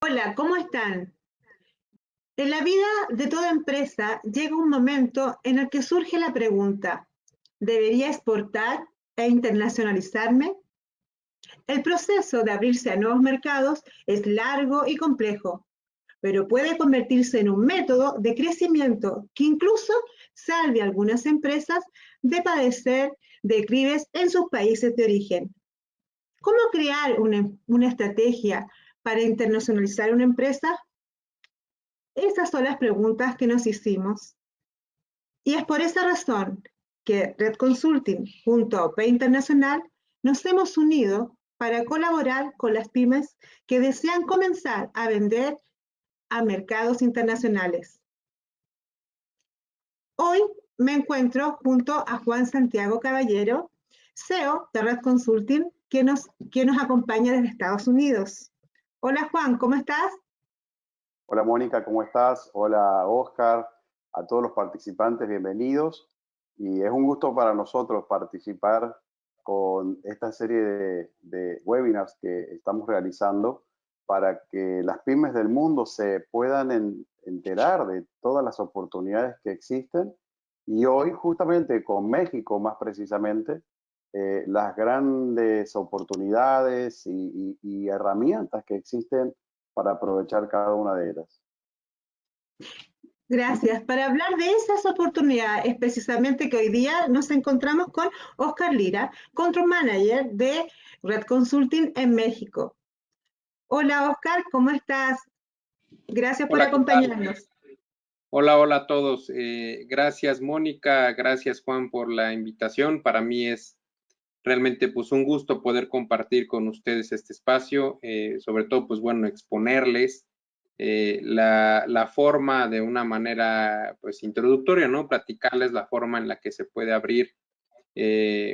Hola, ¿cómo están? En la vida de toda empresa llega un momento en el que surge la pregunta, ¿debería exportar e internacionalizarme? El proceso de abrirse a nuevos mercados es largo y complejo, pero puede convertirse en un método de crecimiento que incluso salve a algunas empresas de padecer declives en sus países de origen. ¿Cómo crear una estrategia para internacionalizar una empresa? Esas son las preguntas que nos hicimos. Y es por esa razón que Red Consulting junto a OPE Internacional nos hemos unido para colaborar con las pymes que desean comenzar a vender a mercados internacionales. Hoy me encuentro junto a Juan Santiago Caballero, CEO de Red Consulting, que nos acompaña desde Estados Unidos. Hola Juan, ¿cómo estás? Hola Mónica, ¿cómo estás? Hola Oscar, a todos los participantes, bienvenidos. Y es un gusto para nosotros participar con esta serie de webinars que estamos realizando para que las pymes del mundo se puedan enterar de todas las oportunidades que existen. Y hoy justamente con México más precisamente, las grandes oportunidades y herramientas que existen para aprovechar cada una de ellas. Gracias. Para hablar de esas oportunidades, es precisamente que hoy día nos encontramos con Oscar Lira, Control Manager de Red Consulting en México. Hola Oscar, ¿cómo estás? Gracias por Hola, ¿qué tal? acompañarnos. Hola a todos. Gracias Mónica, gracias Juan por la invitación. Para mí es realmente pues un gusto poder compartir con ustedes este espacio, sobre todo pues bueno, exponerles la forma de una manera pues introductoria, ¿no? Platicarles la forma en la que se puede abrir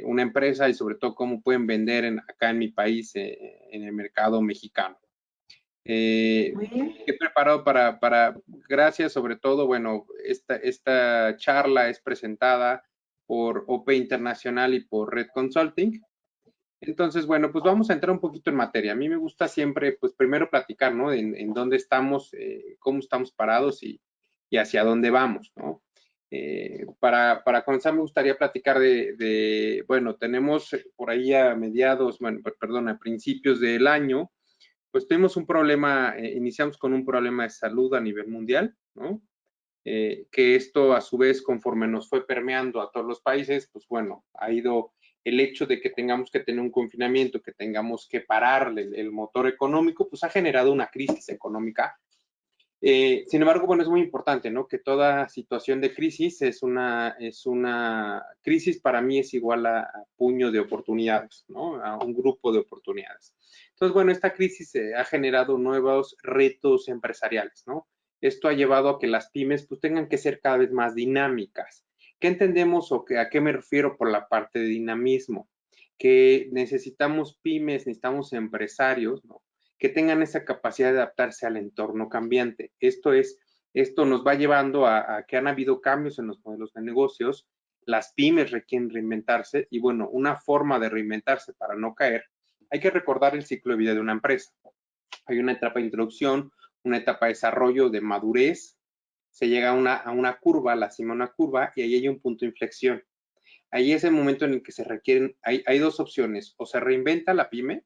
una empresa y sobre todo cómo pueden vender acá en mi país, en el mercado mexicano. Muy bien. He preparado gracias sobre todo, bueno, esta charla es presentada por OPE Internacional y por Red Consulting. Entonces, bueno, pues vamos a entrar un poquito en materia. A mí me gusta siempre, pues primero platicar, ¿no? En dónde estamos, cómo estamos parados y hacia dónde vamos, ¿no? Para comenzar me gustaría platicar bueno, tenemos por ahí a mediados, bueno, perdón, a principios del año, pues tuvimos un problema, iniciamos con un problema de salud a nivel mundial, ¿no? Que esto a su vez conforme nos fue permeando a todos los países, pues bueno, ha ido el hecho de que tengamos que tener un confinamiento, que tengamos que parar el motor económico, pues ha generado una crisis económica. Sin embargo, bueno, es muy importante, ¿no? Que toda situación de crisis es una crisis para mí es igual a puño de oportunidades, ¿no? A un grupo de oportunidades. Entonces, bueno, esta crisis ha generado nuevos retos empresariales, ¿no? Esto ha llevado a que las pymes pues tengan que ser cada vez más dinámicas. ¿Qué entendemos o a qué me refiero por la parte de dinamismo? Que necesitamos pymes, necesitamos empresarios, ¿no? Que tengan esa capacidad de adaptarse al entorno cambiante. Esto nos va llevando a que han habido cambios en los modelos de negocios, las pymes requieren reinventarse y bueno, una forma de reinventarse para no caer, hay que recordar el ciclo de vida de una empresa. Hay una etapa de introducción, una etapa de desarrollo, de madurez, se llega a una curva, la cima de una curva y ahí hay un punto de inflexión. Ahí es el momento en el que se requieren, hay dos opciones, o se reinventa la pyme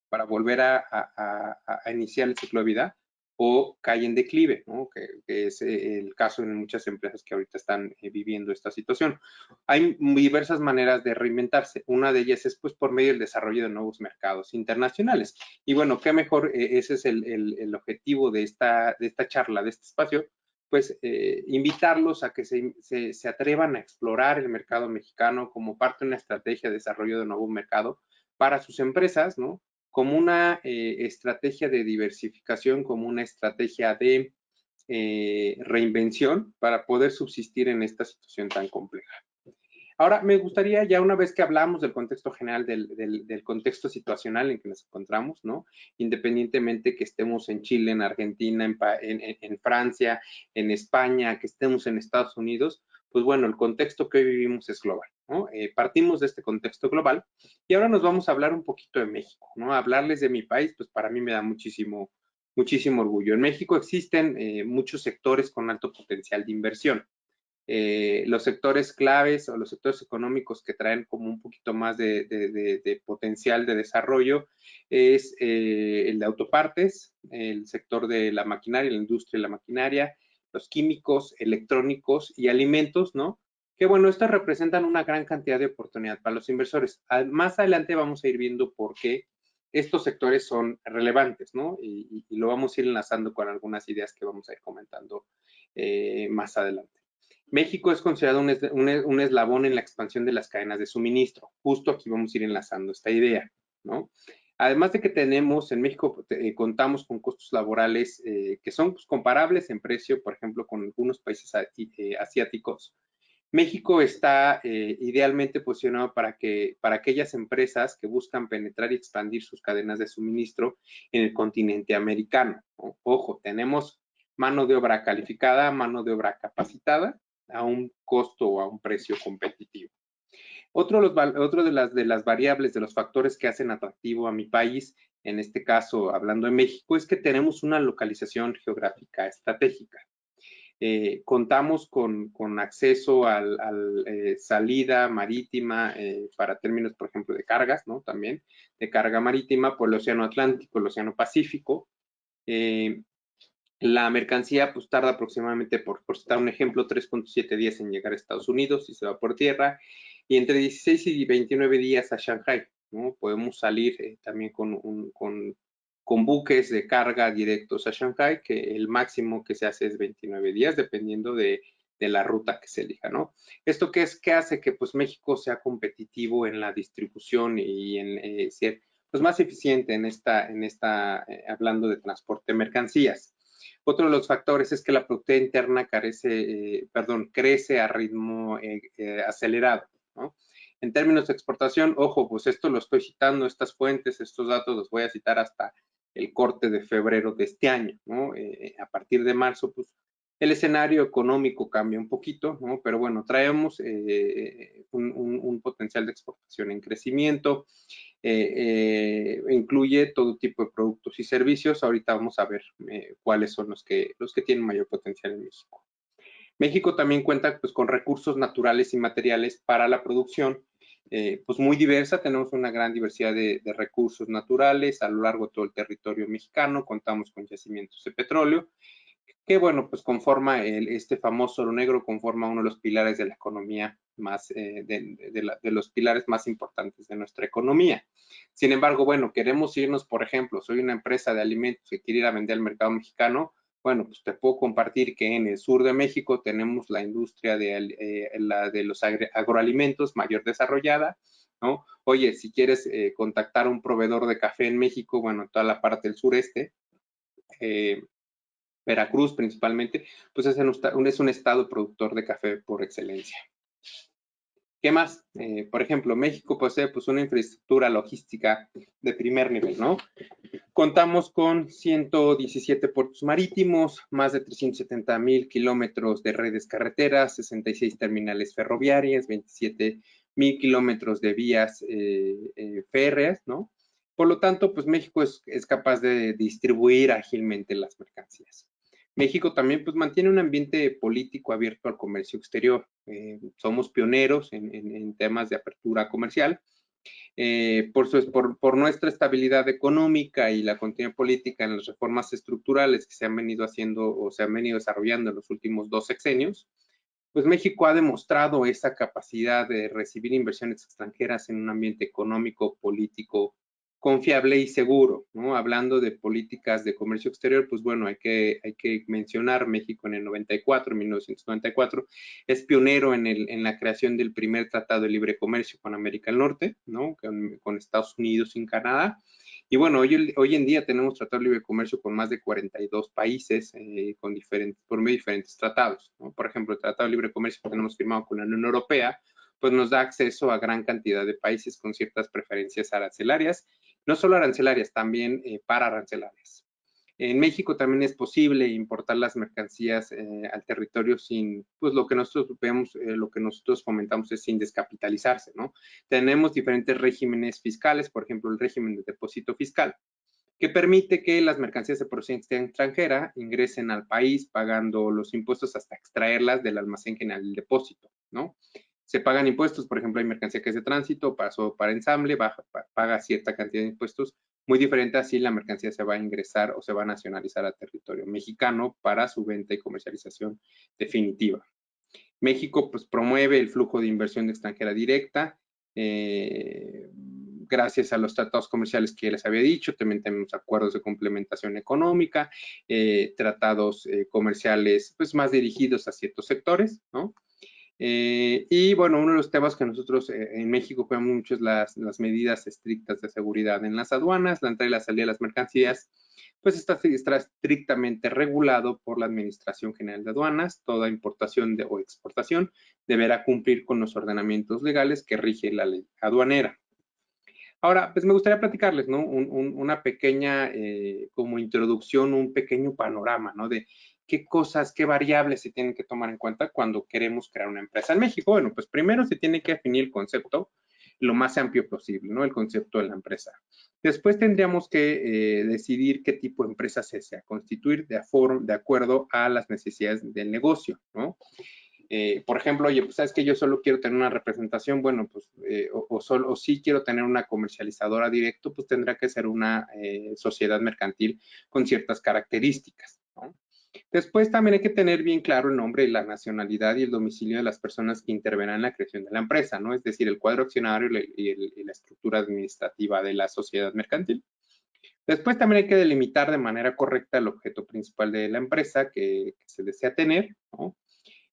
para volver a iniciar el ciclo de vida o cae en declive, ¿no? Que es el caso en muchas empresas que ahorita están viviendo esta situación. Hay diversas maneras de reinventarse. Una de ellas es pues por medio del desarrollo de nuevos mercados internacionales. Y bueno, qué mejor, ese es el objetivo de esta charla, de este espacio, pues invitarlos a que se atrevan a explorar el mercado mexicano como parte de una estrategia de desarrollo de nuevo mercado para sus empresas, ¿no? Como una estrategia de diversificación, como una estrategia de reinvención para poder subsistir en esta situación tan compleja. Ahora, me gustaría ya una vez que hablamos del contexto general, del contexto situacional en que nos encontramos, ¿no? Independientemente que estemos en Chile, en Argentina, en Francia, en España, que estemos en Estados Unidos, pues bueno, el contexto que hoy vivimos es global, ¿no? Partimos de este contexto global y ahora nos vamos a hablar un poquito de México, ¿no? Hablarles de mi país, pues para mí me da muchísimo muchísimo orgullo. En México existen muchos sectores con alto potencial de inversión. Los sectores claves o los sectores económicos que traen como un poquito más de potencial de desarrollo es el de autopartes, el sector de la maquinaria, la industria de la maquinaria, los químicos, electrónicos y alimentos, ¿no? Que bueno, estos representan una gran cantidad de oportunidad para los inversores. Más adelante vamos a ir viendo por qué estos sectores son relevantes, ¿no? Y lo vamos a ir enlazando con algunas ideas que vamos a ir comentando más adelante. México es considerado un eslabón en la expansión de las cadenas de suministro. Justo aquí vamos a ir enlazando esta idea, ¿no? Además de que tenemos, en México contamos con costos laborales que son pues, comparables en precio, por ejemplo, con algunos países asiáticos. México está idealmente posicionado para aquellas empresas que buscan penetrar y expandir sus cadenas de suministro en el continente americano, ¿no? Ojo, tenemos mano de obra calificada, mano de obra capacitada, a un costo o a un precio competitivo. Otro de las variables, de los factores que hacen atractivo a mi país, en este caso hablando de México, es que tenemos una localización geográfica estratégica. Contamos con acceso a salida marítima para términos, por ejemplo, de cargas, ¿no? También de carga marítima por el Océano Atlántico, el Océano Pacífico. La mercancía pues tarda aproximadamente, por citar un ejemplo, 3.7 días en llegar a Estados Unidos si se va por tierra y entre 16 y 29 días a Shanghai, ¿no? Podemos salir también con buques de carga directos a Shanghai, que el máximo que se hace es 29 días, dependiendo de la ruta que se elija, ¿no? ¿Esto qué hace? Que pues México sea competitivo en la distribución y en ser pues, más eficiente en esta hablando de transporte de mercancías. Otro de los factores es que la productividad interna crece a ritmo acelerado, ¿no? En términos de exportación, ojo, pues esto lo estoy citando, estas fuentes, estos datos los voy a citar hasta el corte de febrero de este año, ¿no? A partir de marzo, pues el escenario económico cambia un poquito, ¿no? Pero bueno, traemos un potencial de exportación en crecimiento, incluye todo tipo de productos y servicios. Ahorita vamos a ver cuáles son los que tienen mayor potencial en México. México también cuenta pues, con recursos naturales y materiales para la producción, pues muy diversa. Tenemos una gran diversidad de recursos naturales a lo largo de todo el territorio mexicano. Contamos con yacimientos de petróleo, que bueno, pues conforma este famoso oro negro, conforma uno de los pilares de la economía más, de los pilares más importantes de nuestra economía. Sin embargo, bueno, queremos irnos, por ejemplo, soy una empresa de alimentos que quiere ir a vender al mercado mexicano. Bueno, pues te puedo compartir que en el sur de México tenemos la industria de los agroalimentos mayor desarrollada, ¿no? Oye, si quieres contactar a un proveedor de café en México, bueno, toda la parte del sureste, Veracruz principalmente, pues es un estado productor de café por excelencia. ¿Qué más? Por ejemplo, México posee pues una infraestructura logística de primer nivel, ¿no? Contamos con 117 puertos marítimos, más de 370,000 kilómetros de redes carreteras, 66 terminales ferroviarias, 27,000 kilómetros de vías férreas, ¿no? Por lo tanto, pues México es capaz de distribuir ágilmente las mercancías. México también pues, mantiene un ambiente político abierto al comercio exterior. Somos pioneros en temas de apertura comercial. Por nuestra estabilidad económica y la continuidad política en las reformas estructurales que se han venido haciendo o se han venido desarrollando en los últimos 2 sexenios, pues México ha demostrado esa capacidad de recibir inversiones extranjeras en un ambiente económico, político, confiable y seguro, ¿no? Hablando de políticas de comercio exterior, pues bueno, hay que mencionar México en el 1994, es pionero en la creación del primer tratado de libre comercio con América del Norte, ¿no? Con Estados Unidos y Canadá. Y bueno, hoy en día tenemos tratado de libre comercio con más de 42 países por medio de diferentes tratados, ¿no? Por ejemplo, el Tratado de Libre Comercio que tenemos firmado con la Unión Europea, pues nos da acceso a gran cantidad de países con ciertas preferencias arancelarias, no solo arancelarias, también pararancelarias. En México también es posible importar las mercancías al territorio sin, pues lo que nosotros vemos, lo que nosotros comentamos es sin descapitalizarse, ¿no? Tenemos diferentes regímenes fiscales, por ejemplo, el régimen de depósito fiscal, que permite que las mercancías de procedencia extranjera ingresen al país pagando los impuestos hasta extraerlas del almacén general del depósito, ¿no? Se pagan impuestos, por ejemplo, hay mercancía que es de tránsito, pasó para ensamble, paga cierta cantidad de impuestos, muy diferente así la mercancía se va a ingresar o se va a nacionalizar a territorio mexicano para su venta y comercialización definitiva. México pues promueve el flujo de inversión extranjera directa, gracias a los tratados comerciales que les había dicho, también tenemos acuerdos de complementación económica, tratados comerciales pues más dirigidos a ciertos sectores, ¿no? Y bueno, uno de los temas que nosotros en México cuidamos mucho es las medidas estrictas de seguridad en las aduanas, la entrada y la salida de las mercancías, pues está estrictamente regulado por la Administración General de Aduanas. Toda importación o exportación deberá cumplir con los ordenamientos legales que rige la ley aduanera. Ahora, pues me gustaría platicarles, ¿no? Una pequeña como introducción, un pequeño panorama, ¿no? De qué cosas, qué variables se tienen que tomar en cuenta cuando queremos crear una empresa en México. Bueno, pues primero se tiene que definir el concepto lo más amplio posible, ¿no? El concepto de la empresa. Después tendríamos que decidir qué tipo de empresa se desea constituir de acuerdo a las necesidades del negocio, ¿no? Por ejemplo, oye, pues sabes que yo solo quiero tener una representación, bueno, pues, o sí quiero tener una comercializadora directo, pues tendrá que ser una sociedad mercantil con ciertas características, ¿no? Después también hay que tener bien claro el nombre, la nacionalidad y el domicilio de las personas que intervengan en la creación de la empresa, ¿no? Es decir, el cuadro accionario y la estructura administrativa de la sociedad mercantil. Después también hay que delimitar de manera correcta el objeto principal de la empresa que se desea tener, ¿no?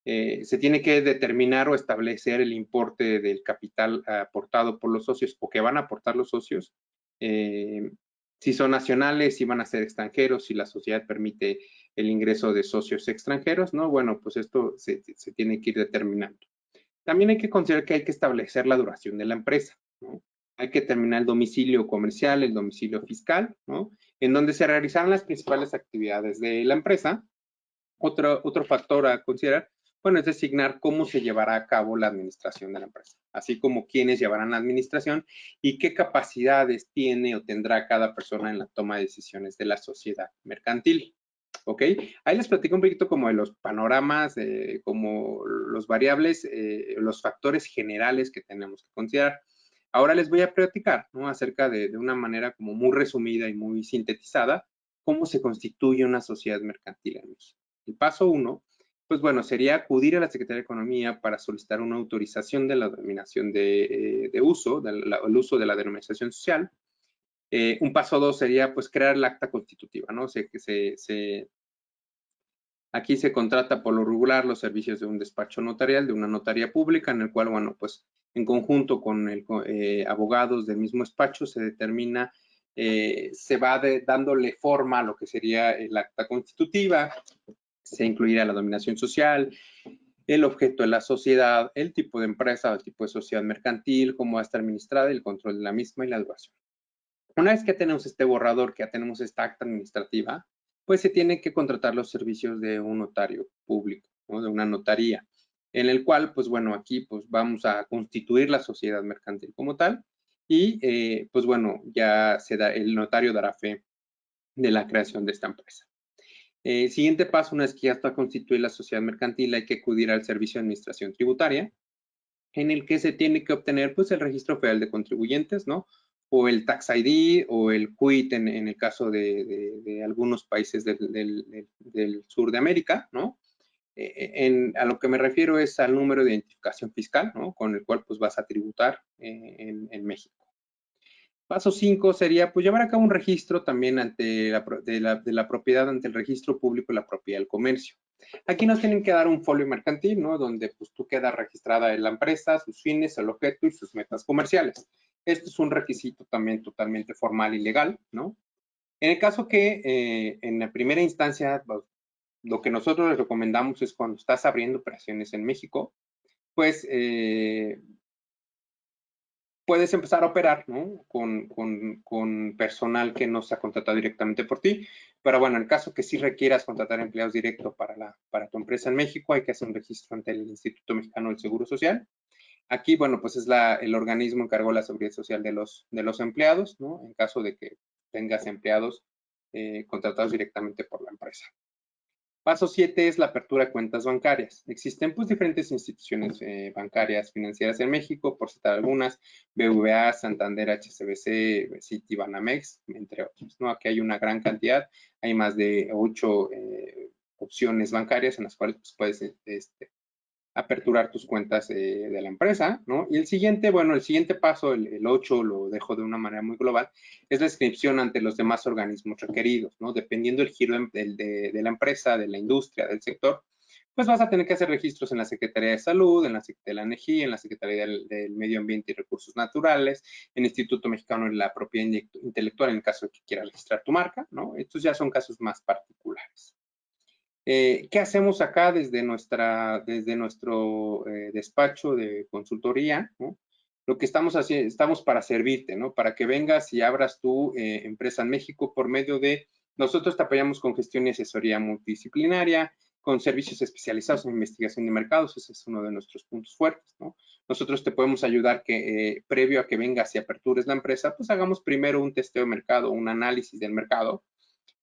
Se tiene que determinar o establecer el importe del capital aportado por los socios o que van a aportar los socios, si son nacionales, si van a ser extranjeros, si la sociedad permite el ingreso de socios extranjeros, ¿no? Bueno, pues esto se tiene que ir determinando. También hay que considerar que hay que establecer la duración de la empresa, ¿no? Hay que determinar el domicilio comercial, el domicilio fiscal, ¿no? En donde se realizarán las principales actividades de la empresa. Otro factor a considerar, bueno, es designar cómo se llevará a cabo la administración de la empresa, así como quiénes llevarán la administración y qué capacidades tiene o tendrá cada persona en la toma de decisiones de la sociedad mercantil. ¿Ok? Ahí les platico un poquito como de los panoramas, como los variables, los factores generales que tenemos que considerar. Ahora les voy a platicar, ¿no? Acerca de una manera como muy resumida y muy sintetizada, cómo se constituye una sociedad mercantil en México. El paso 1, pues bueno, sería acudir a la Secretaría de Economía para solicitar una autorización de la denominación de uso, el uso de la denominación social. Un paso 2 sería pues crear el acta constitutiva, ¿no? Aquí se contrata por lo regular los servicios de un despacho notarial, de una notaría pública, en el cual, bueno, pues en conjunto con abogados del mismo despacho se determina, se va dándole forma a lo que sería el acta constitutiva, se incluirá la dominación social, el objeto de la sociedad, el tipo de empresa, el tipo de sociedad mercantil, cómo va a estar administrada, el control de la misma y la duración. Una vez que tenemos este borrador, que ya tenemos esta acta administrativa, pues se tiene que contratar los servicios de un notario público, ¿no? De una notaría, en el cual, pues bueno, aquí pues vamos a constituir la sociedad mercantil como tal y pues bueno, ya el notario dará fe de la creación de esta empresa. Siguiente paso, una vez que ya está constituida la sociedad mercantil, hay que acudir al Servicio de Administración Tributaria, en el que se tiene que obtener pues el Registro Federal de Contribuyentes, ¿no? O el Tax ID o el QUIT en el caso de algunos países del sur de América, ¿no? A lo que me refiero es al número de identificación fiscal, ¿no? Con el cual pues vas a tributar en México. Paso 5 sería pues llevar a cabo un registro también de la propiedad ante el registro público y la propiedad del comercio. Aquí nos tienen que dar un folio mercantil, ¿no? Donde pues tú quedas registrada en la empresa, sus fines, el objeto y sus metas comerciales. Esto es un requisito también totalmente formal y legal, ¿no? En el caso que en la primera instancia, pues, lo que nosotros les recomendamos es cuando estás abriendo operaciones en México, pues puedes empezar a operar, ¿no? Con personal que no se ha contratado directamente por ti. Pero bueno, en el caso que sí requieras contratar empleados directos para tu empresa en México, hay que hacer un registro ante el Instituto Mexicano del Seguro Social. Aquí, bueno, pues es el organismo encargado de la seguridad social de los empleados, ¿no? En caso de que tengas empleados contratados directamente por la empresa. Paso 7 es la apertura de cuentas bancarias. Existen pues diferentes instituciones bancarias financieras en México, por citar algunas, BBVA, Santander, HSBC, Citibanamex, entre otros, ¿no? Aquí hay una gran cantidad, hay más de 8 opciones bancarias en las cuales pues, puedes aperturar tus cuentas de la empresa, ¿no? Y el siguiente paso, el 8, lo dejo de una manera muy global, es la inscripción ante los demás organismos requeridos, ¿no? Dependiendo del giro de la empresa, de la industria, del sector, pues vas a tener que hacer registros en la Secretaría de Salud, en la Secretaría de la Energía, en la Secretaría del Medio Ambiente y Recursos Naturales, en el Instituto Mexicano de la Propiedad Intelectual, en el caso de que quieras registrar tu marca, ¿no? Estos ya son casos más particulares. ¿Qué hacemos acá desde nuestro despacho de consultoría? ¿No? Lo que estamos haciendo, estamos para servirte, ¿no? Para que vengas y abras tu empresa en México por medio de, nosotros te apoyamos con gestión y asesoría multidisciplinaria, con servicios especializados en investigación de mercados, ese es uno de nuestros puntos fuertes, ¿no? Nosotros te podemos ayudar que previo a que vengas y apertures la empresa, pues hagamos primero un testeo de mercado, un análisis del mercado,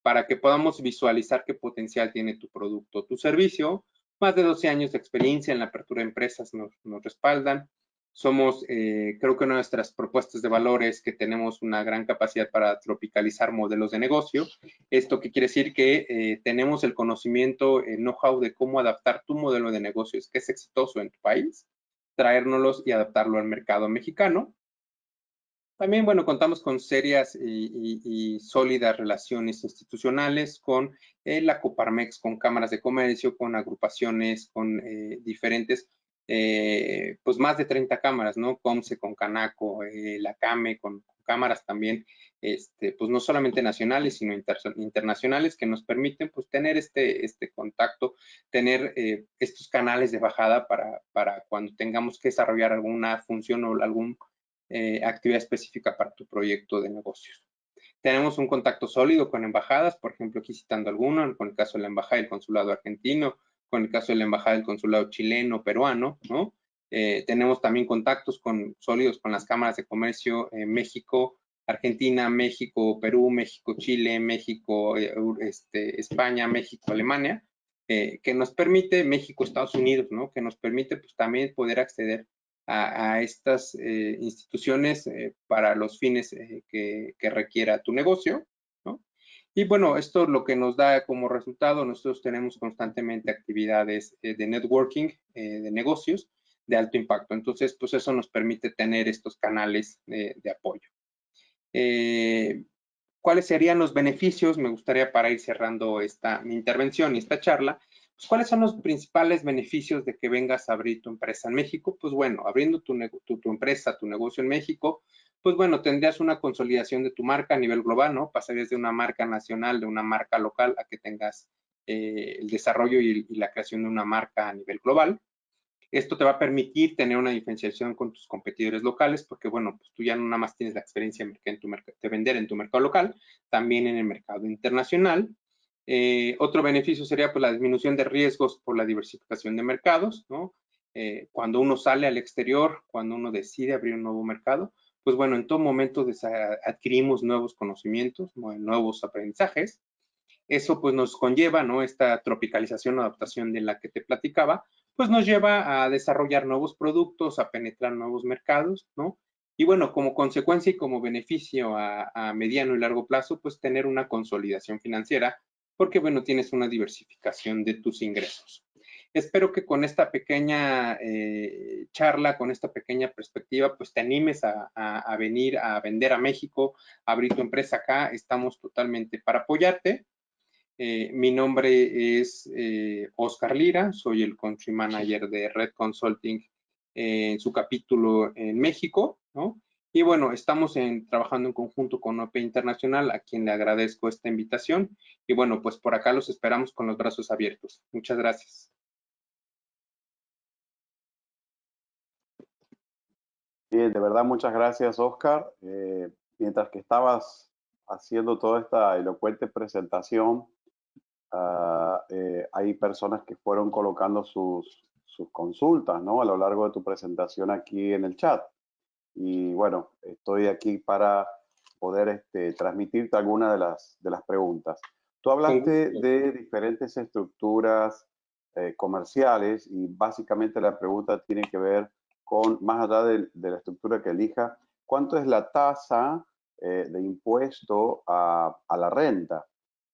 para que podamos visualizar qué potencial tiene tu producto o tu servicio. Más de 12 años de experiencia en la apertura de empresas nos respaldan. Somos, creo que una de nuestras propuestas de valor es que tenemos una gran capacidad para tropicalizar modelos de negocio. ¿Esto qué quiere decir? Que tenemos el conocimiento, el know-how de cómo adaptar tu modelo de negocios que es exitoso en tu país, traérnoslos y adaptarlo al mercado mexicano. También, bueno, contamos con serias y sólidas relaciones institucionales con la Coparmex, con cámaras de comercio, con agrupaciones, con diferentes, pues más de 30 cámaras, ¿no? COMCE, con Canaco, la CAME, con cámaras también, pues no solamente nacionales, sino internacionales, que nos permiten, pues, tener este contacto, tener estos canales de bajada para cuando tengamos que desarrollar alguna función o algún actividad específica para tu proyecto de negocios. Tenemos un contacto sólido con embajadas, por ejemplo, aquí citando alguno, con el caso de la embajada del consulado argentino, con el caso de la embajada del consulado chileno, peruano, ¿no? Tenemos también contactos sólidos con las cámaras de comercio México, Argentina, México, Perú, México, Chile, México, España, México, Alemania, que nos permite, México, Estados Unidos, ¿no? Que nos permite pues también poder acceder a estas instituciones para los fines que requiera tu negocio, ¿no? Y bueno, esto es lo que nos da como resultado. Nosotros tenemos constantemente actividades de networking, de negocios de alto impacto. Entonces, pues eso nos permite tener estos canales de apoyo. ¿Cuáles serían los beneficios? Me gustaría, para ir cerrando mi intervención y esta charla, pues, ¿cuáles son los principales beneficios de que vengas a abrir tu empresa en México? Pues bueno, abriendo tu empresa, tu negocio en México, pues bueno, tendrías una consolidación de tu marca a nivel global, ¿no? Pasarías de una marca nacional, de una marca local, a que tengas el desarrollo y la creación de una marca a nivel global. Esto te va a permitir tener una diferenciación con tus competidores locales, porque, bueno, pues tú ya no nada más tienes la experiencia de vender en tu mercado local, también en el mercado internacional. Otro beneficio sería pues la disminución de riesgos por la diversificación de mercados, ¿no? Cuando uno sale al exterior, cuando uno decide abrir un nuevo mercado, pues bueno, en todo momento adquirimos nuevos conocimientos, nuevos aprendizajes. Eso pues nos conlleva, ¿no? Esta tropicalización o adaptación de la que te platicaba, pues nos lleva a desarrollar nuevos productos, a penetrar nuevos mercados, ¿no? Y bueno, como consecuencia y como beneficio a mediano y largo plazo, pues tener una consolidación financiera, porque bueno, tienes una diversificación de tus ingresos. Espero que con esta pequeña charla, con esta pequeña perspectiva, pues te animes a venir a vender a México, a abrir tu empresa acá. Estamos totalmente para apoyarte. Mi nombre es Oscar Lira, soy el Country Manager de Red Consulting en su capítulo en México, ¿no? Y bueno, estamos trabajando en conjunto con OP Internacional, a quien le agradezco esta invitación. Y bueno, pues por acá los esperamos con los brazos abiertos. Muchas gracias. Bien, de verdad, muchas gracias, Oscar. Mientras que estabas haciendo toda esta elocuente presentación, hay personas que fueron colocando sus consultas, ¿no? A lo largo de tu presentación aquí en el chat. Y bueno, estoy aquí para poder transmitirte algunas de las preguntas. Tú Con hablaste gusto. de diferentes estructuras comerciales y básicamente la pregunta tiene que ver con, más allá de la estructura que elija, ¿cuánto es la tasa de impuesto a la renta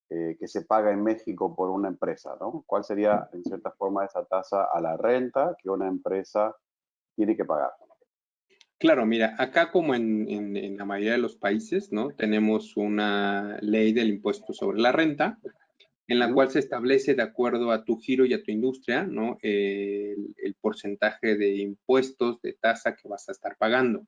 que se paga en México por una empresa, ¿no? ¿Cuál sería, en cierta forma, esa tasa a la renta que una empresa tiene que pagar? Claro, mira, acá como en la mayoría de los países, ¿no? Tenemos una ley del impuesto sobre la renta, en la cual se establece de acuerdo a tu giro y a tu industria, ¿no? El porcentaje de impuestos, de tasa que vas a estar pagando.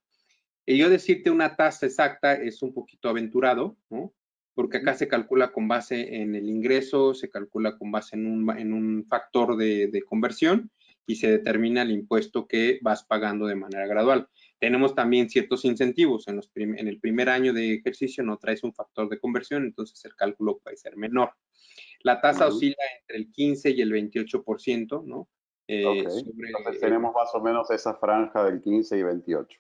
Y yo decirte una tasa exacta es un poquito aventurado, ¿no? Porque acá se calcula con base en el ingreso, se calcula con base en un factor de conversión y se determina el impuesto que vas pagando de manera gradual. Tenemos también ciertos incentivos. En el primer año de ejercicio no traes un factor de conversión, entonces el cálculo puede ser menor. La tasa oscila entre el 15 y el 28%, ¿no? Ok, entonces tenemos más o menos esa franja del 15 y 28.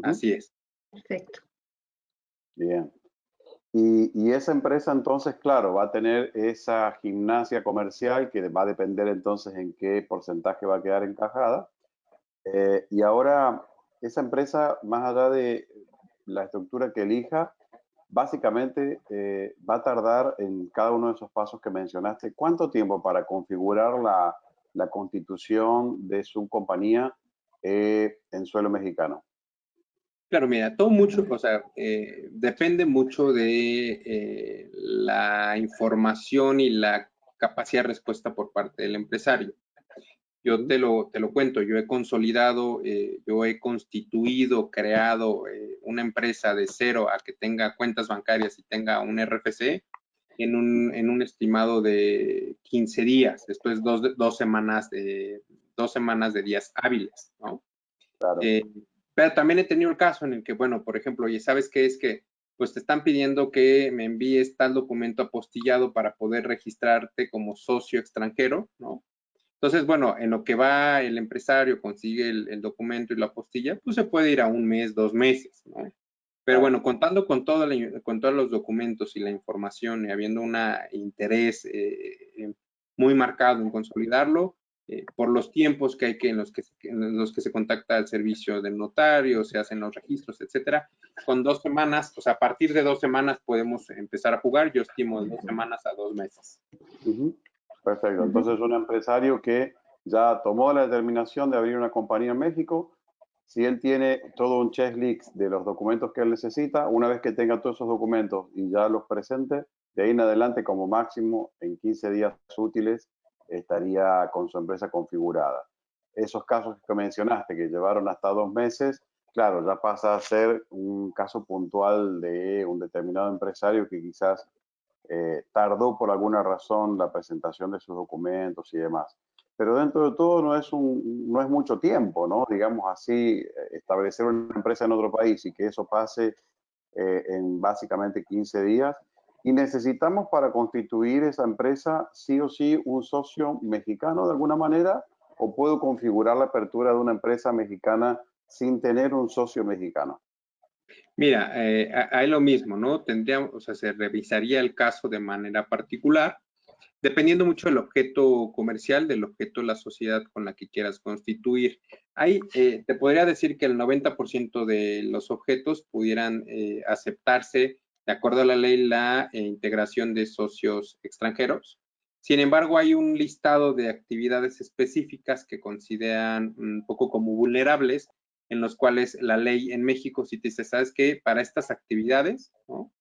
Así es. Perfecto. Bien. Y esa empresa entonces, claro, va a tener esa gimnasia comercial que va a depender entonces en qué porcentaje va a quedar encajada. Y ahora, esa empresa, más allá de la estructura que elija, básicamente va a tardar en cada uno de esos pasos que mencionaste. ¿Cuánto tiempo para configurar la constitución de su compañía en suelo mexicano? Claro, mira, todo mucho, o sea, depende mucho de la información y la capacidad de respuesta por parte del empresario. Yo te lo cuento, yo he consolidado, yo he constituido, creado una empresa de cero a que tenga cuentas bancarias y tenga un RFC en un estimado de 15 días, después dos semanas de días hábiles, ¿no? Claro. Pero también he tenido el caso en el que, bueno, por ejemplo, oye, ¿sabes qué? Es que pues te están pidiendo que me envíes tal documento apostillado para poder registrarte como socio extranjero, ¿no? Entonces, bueno, en lo que va el empresario, consigue el documento y la apostilla, pues se puede ir a un mes, 2 meses, ¿no? Pero bueno, contando con con todos los documentos y la información y habiendo un interés muy marcado en consolidarlo, por los tiempos que hay en los que se contacta el servicio del notario, se hacen los registros, etcétera, con 2 semanas, o sea, a partir de 2 semanas podemos empezar a jugar. Yo estimo de 2 semanas a 2 meses. Perfecto. Entonces, un empresario que ya tomó la determinación de abrir una compañía en México, si él tiene todo un checklist de los documentos que él necesita, una vez que tenga todos esos documentos y ya los presente, de ahí en adelante, como máximo, en 15 días útiles, estaría con su empresa configurada. Esos casos que mencionaste, que llevaron hasta 2 meses, claro, ya pasa a ser un caso puntual de un determinado empresario que quizás tardó por alguna razón la presentación de sus documentos y demás. Pero dentro de todo no es mucho tiempo, ¿no? Digamos así, establecer una empresa en otro país y que eso pase en básicamente 15 días. Y necesitamos para constituir esa empresa sí o sí un socio mexicano de alguna manera, o puedo configurar la apertura de una empresa mexicana sin tener un socio mexicano. Mira, hay lo mismo, ¿no? O sea, se revisaría el caso de manera particular, dependiendo mucho del objeto comercial, del objeto de la sociedad con la que quieras constituir. Te podría decir que el 90% de los objetos pudieran aceptarse, de acuerdo a la ley, la integración de socios extranjeros. Sin embargo, hay un listado de actividades específicas que consideran un poco como vulnerables, en los cuales la ley en México sí te dice, ¿sabes qué? Para estas actividades, ¿no?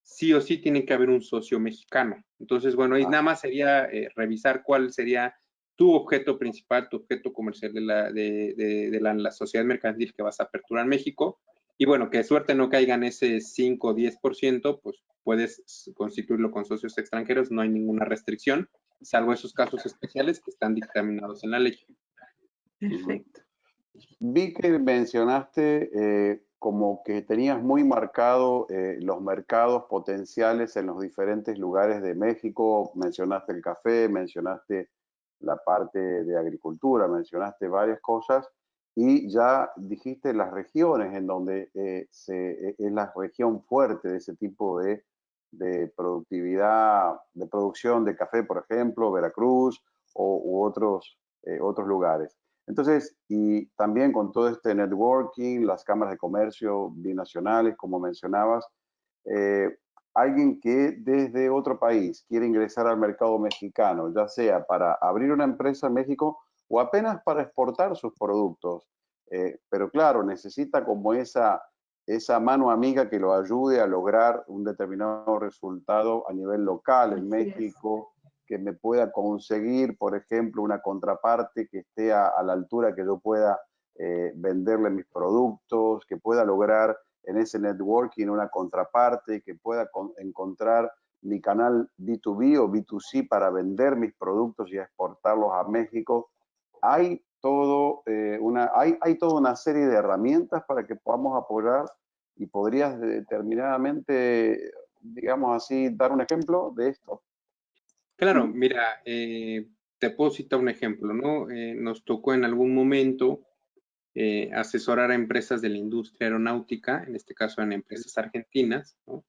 Sí o sí tiene que haber un socio mexicano. Entonces, bueno, ahí nada más sería revisar cuál sería tu objeto principal, tu objeto comercial de la sociedad mercantil que vas a aperturar en México. Y bueno, que suerte no caigan ese 5 o 10%, pues puedes constituirlo con socios extranjeros, no hay ninguna restricción, salvo esos casos especiales que están dictaminados en la ley. Perfecto. Vi que mencionaste como que tenías muy marcado los mercados potenciales en los diferentes lugares de México. Mencionaste el café, mencionaste la parte de agricultura, mencionaste varias cosas. y ya dijiste las regiones en donde es la región fuerte de ese tipo de productividad, de producción de café, por ejemplo, Veracruz u otros lugares. Entonces, y también con todo este networking, las cámaras de comercio binacionales, como mencionabas, alguien que desde otro país quiere ingresar al mercado mexicano, ya sea para abrir una empresa en México o apenas para exportar sus productos. Pero claro, necesita como esa mano amiga que lo ayude a lograr un determinado resultado a nivel local en México, que me pueda conseguir, por ejemplo, una contraparte que esté a la altura que yo pueda venderle mis productos, que pueda lograr en ese networking una contraparte, que pueda encontrar mi canal B2B o B2C para vender mis productos y exportarlos a México. Hay toda una serie de herramientas para que podamos apoyar y podrías determinadamente, digamos así, dar un ejemplo de esto. Claro, mira, te puedo citar un ejemplo, ¿no? Nos tocó en algún momento asesorar a empresas de la industria aeronáutica, en este caso en empresas argentinas, ¿no?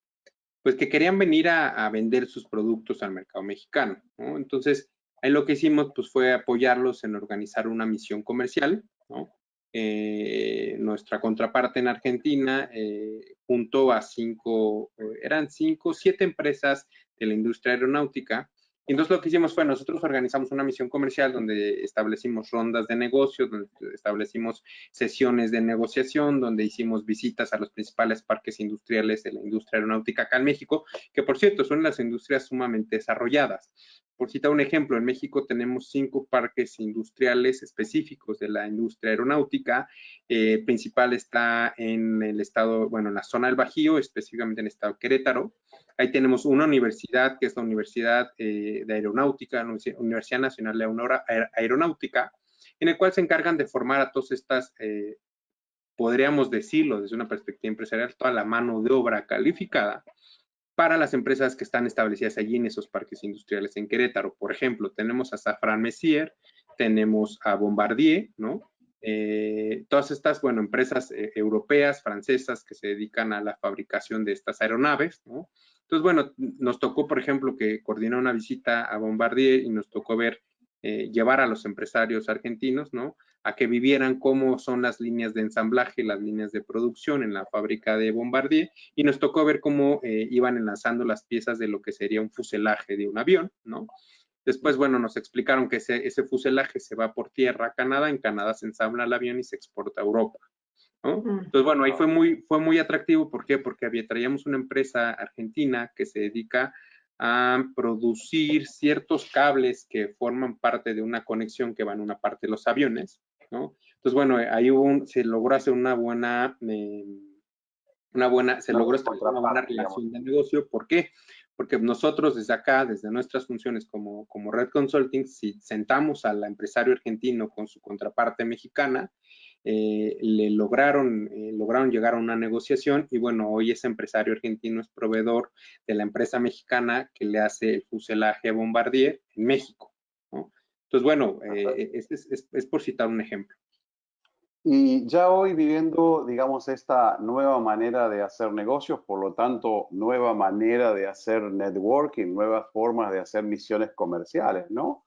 Pues que querían venir a vender sus productos al mercado mexicano, ¿no? Entonces, ahí lo que hicimos pues fue apoyarlos en organizar una misión comercial, ¿no? Nuestra contraparte en Argentina juntó a eran 7 empresas de la industria aeronáutica. Y entonces lo que hicimos fue, nosotros organizamos una misión comercial donde establecimos rondas de negocios, donde establecimos sesiones de negociación, donde hicimos visitas a los principales parques industriales de la industria aeronáutica acá en México, que por cierto son las industrias sumamente desarrolladas. Por citar un ejemplo, en México tenemos 5 parques industriales específicos de la industria aeronáutica. El principal está en el estado, bueno, en la zona del Bajío, específicamente en el estado de Querétaro. Ahí tenemos una universidad, que es la Universidad de Aeronáutica, la Universidad Nacional de Aeronáutica, en el cual se encargan de formar a todas estas, podríamos decirlo desde una perspectiva empresarial, toda la mano de obra calificada para las empresas que están establecidas allí en esos parques industriales en Querétaro. Por ejemplo, tenemos a Safran Messier, tenemos a Bombardier, ¿no? Todas estas, bueno, empresas europeas, francesas, que se dedican a la fabricación de estas aeronaves, ¿no? Entonces, bueno, nos tocó, por ejemplo, que coordinar una visita a Bombardier y nos tocó ver, llevar a los empresarios argentinos, ¿no? A que vivieran cómo son las líneas de ensamblaje, las líneas de producción en la fábrica de Bombardier, y nos tocó ver cómo iban enlazando las piezas de lo que sería un fuselaje de un avión, ¿no? Después, bueno, nos explicaron que ese fuselaje se va por tierra a Canadá, en Canadá se ensambla el avión y se exporta a Europa, ¿no? Entonces, bueno, ahí fue muy atractivo. ¿Por qué? Porque traíamos una empresa argentina que se dedica a producir ciertos cables que forman parte de una conexión que va en una parte de los aviones, ¿no? Entonces, bueno, ahí se logró hacer se logró establecer una buena relación de negocio. ¿Por qué? Porque nosotros desde acá, desde nuestras funciones como Red Consulting, si sentamos al empresario argentino con su contraparte mexicana, lograron llegar a una negociación y bueno, hoy ese empresario argentino es proveedor de la empresa mexicana que le hace el fuselaje a Bombardier en México, ¿no? Entonces, bueno, es por citar un ejemplo. Y ya hoy viviendo, digamos, esta nueva manera de hacer negocios, por lo tanto, nueva manera de hacer networking, nuevas formas de hacer misiones comerciales, ¿no?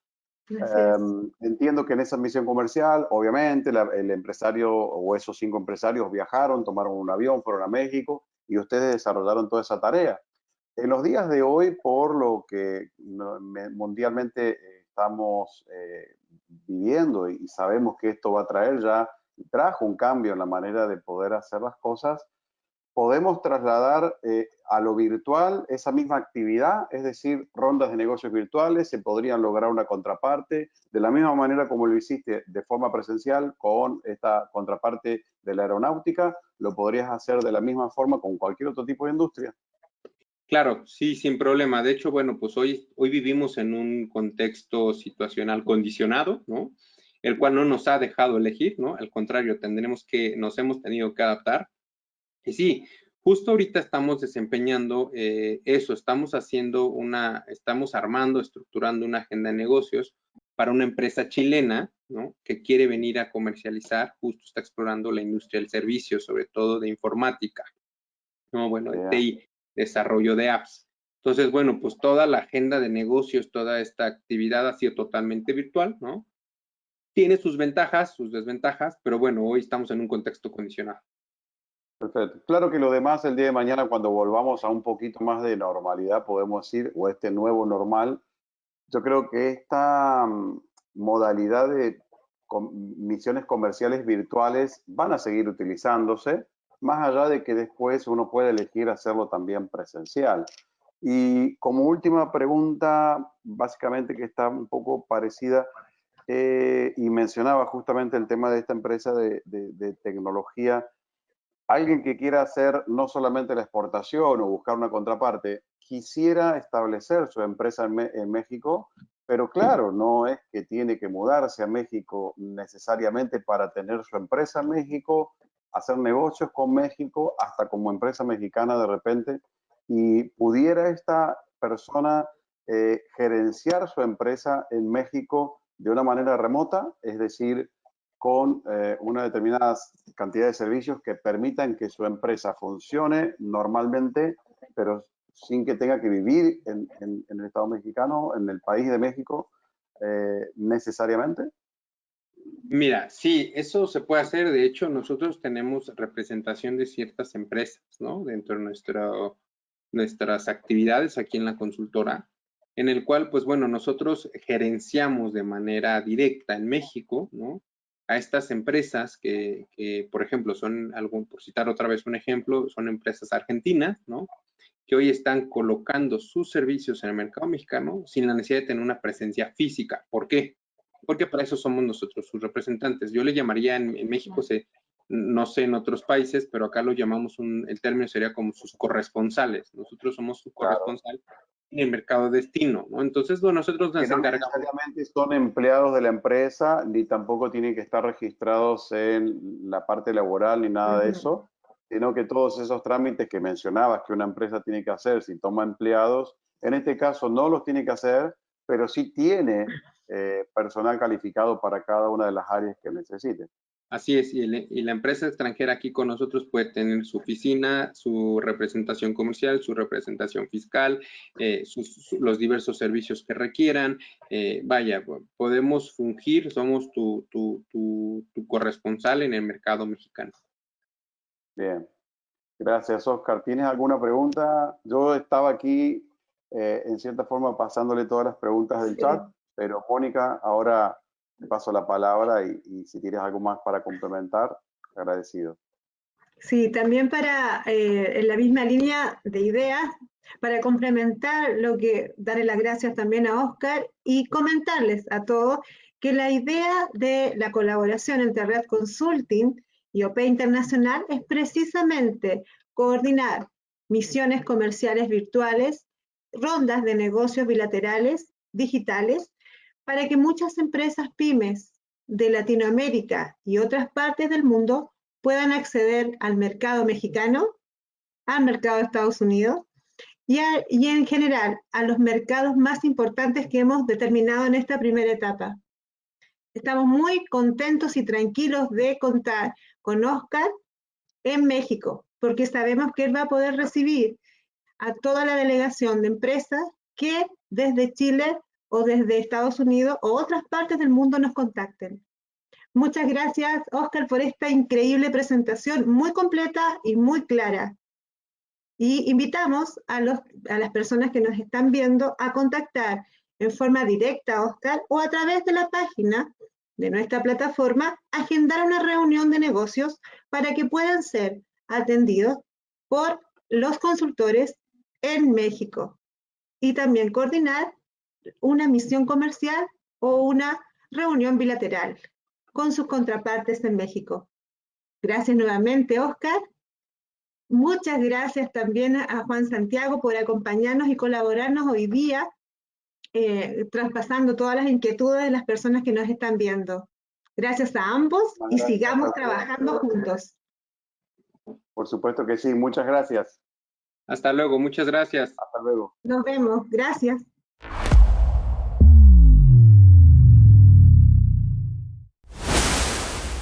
Entiendo que en esa misión comercial, obviamente, el empresario o esos 5 empresarios viajaron, tomaron un avión, fueron a México y ustedes desarrollaron toda esa tarea. En los días de hoy, por lo que mundialmente estamos viviendo y sabemos que esto va a traer ya, trajo un cambio en la manera de poder hacer las cosas, podemos trasladar a lo virtual esa misma actividad, es decir, rondas de negocios virtuales, se podrían lograr una contraparte, de la misma manera como lo hiciste de forma presencial con esta contraparte de la aeronáutica, lo podrías hacer de la misma forma con cualquier otro tipo de industria. Claro, sí, sin problema. De hecho, bueno, pues hoy vivimos en un contexto situacional condicionado, ¿no? El cual no nos ha dejado elegir, ¿no? Al contrario, nos hemos tenido que adaptar. Y sí, justo ahorita estamos desempeñando eso, estamos armando, estructurando una agenda de negocios para una empresa chilena, ¿no? Que quiere venir a comercializar, justo está explorando la industria del servicio, sobre todo de informática, ¿no? Bueno, de TI, desarrollo de apps. Entonces, bueno, pues toda la agenda de negocios, toda esta actividad ha sido totalmente virtual, ¿no? Tiene sus ventajas, sus desventajas, pero bueno, hoy estamos en un contexto condicionado. Perfecto. Claro que lo demás el día de mañana, cuando volvamos a un poquito más de normalidad, podemos decir, o este nuevo normal, yo creo que esta modalidad de misiones comerciales virtuales van a seguir utilizándose, más allá de que después uno puede elegir hacerlo también presencial. Y como última pregunta, básicamente que está un poco parecida, y mencionaba justamente el tema de esta empresa de tecnología, alguien que quiera hacer no solamente la exportación o buscar una contraparte, quisiera establecer su empresa en México, pero claro, no es que tiene que mudarse a México necesariamente para tener su empresa en México, hacer negocios con México, hasta como empresa mexicana de repente, y pudiera esta persona gerenciar su empresa en México de una manera remota, es decir, con una determinada cantidad de servicios que permitan que su empresa funcione normalmente, pero sin que tenga que vivir en el Estado mexicano, en el país de México, necesariamente. Mira, sí, eso se puede hacer. De hecho, nosotros tenemos representación de ciertas empresas, ¿no? Dentro de nuestras actividades aquí en la consultora, en el cual, pues bueno, nosotros gerenciamos de manera directa en México, ¿no? A estas empresas que por ejemplo, por citar otra vez un ejemplo, son empresas argentinas, ¿no? Que hoy están colocando sus servicios en el mercado mexicano sin la necesidad de tener una presencia física. ¿Por qué? Porque para eso somos nosotros sus representantes. Yo le llamaría en México, no sé en otros países, pero acá lo llamamos, el término sería como sus corresponsales. Nosotros somos su corresponsal en el mercado destino, ¿no? Entonces, bueno, nosotros nos encargamos. No necesariamente son empleados de la empresa, ni tampoco tienen que estar registrados en la parte laboral, ni nada de eso, sino que todos esos trámites que mencionabas que una empresa tiene que hacer si toma empleados, en este caso no los tiene que hacer, pero sí tiene personal calificado para cada una de las áreas que necesite. Así es, y la empresa extranjera aquí con nosotros puede tener su oficina, su representación comercial, su representación fiscal, los diversos servicios que requieran. Vaya, podemos fungir, somos tu corresponsal en el mercado mexicano. Bien, gracias, Oscar. ¿Tienes alguna pregunta? Yo estaba aquí, en cierta forma, pasándole todas las preguntas del chat, pero Mónica, ahora te paso la palabra y si tienes algo más para complementar, agradecido. Sí, también en la misma línea de ideas, para complementar darle las gracias también a Oscar y comentarles a todos que la idea de la colaboración entre Red Consulting y OP Internacional es precisamente coordinar misiones comerciales virtuales, rondas de negocios bilaterales, digitales, para que muchas empresas pymes de Latinoamérica y otras partes del mundo puedan acceder al mercado mexicano, al mercado de Estados Unidos y en general a los mercados más importantes que hemos determinado en esta primera etapa. Estamos muy contentos y tranquilos de contar con Oscar en México, porque sabemos que él va a poder recibir a toda la delegación de empresas que desde Chile o desde Estados Unidos o otras partes del mundo nos contacten. Muchas gracias, Oscar, por esta increíble presentación, muy completa y muy clara. Y invitamos a las personas que nos están viendo a contactar en forma directa a Oscar o a través de la página de nuestra plataforma, agendar una reunión de negocios para que puedan ser atendidos por los consultores en México y también coordinar una misión comercial o una reunión bilateral con sus contrapartes en México. Gracias nuevamente, Oscar. Muchas gracias también a Juan Santiago por acompañarnos y colaborarnos hoy día, traspasando todas las inquietudes de las personas que nos están viendo. Gracias a ambos y sigamos trabajando juntos. Por supuesto que sí, muchas gracias. Hasta luego, muchas gracias. Hasta luego. Nos vemos, gracias.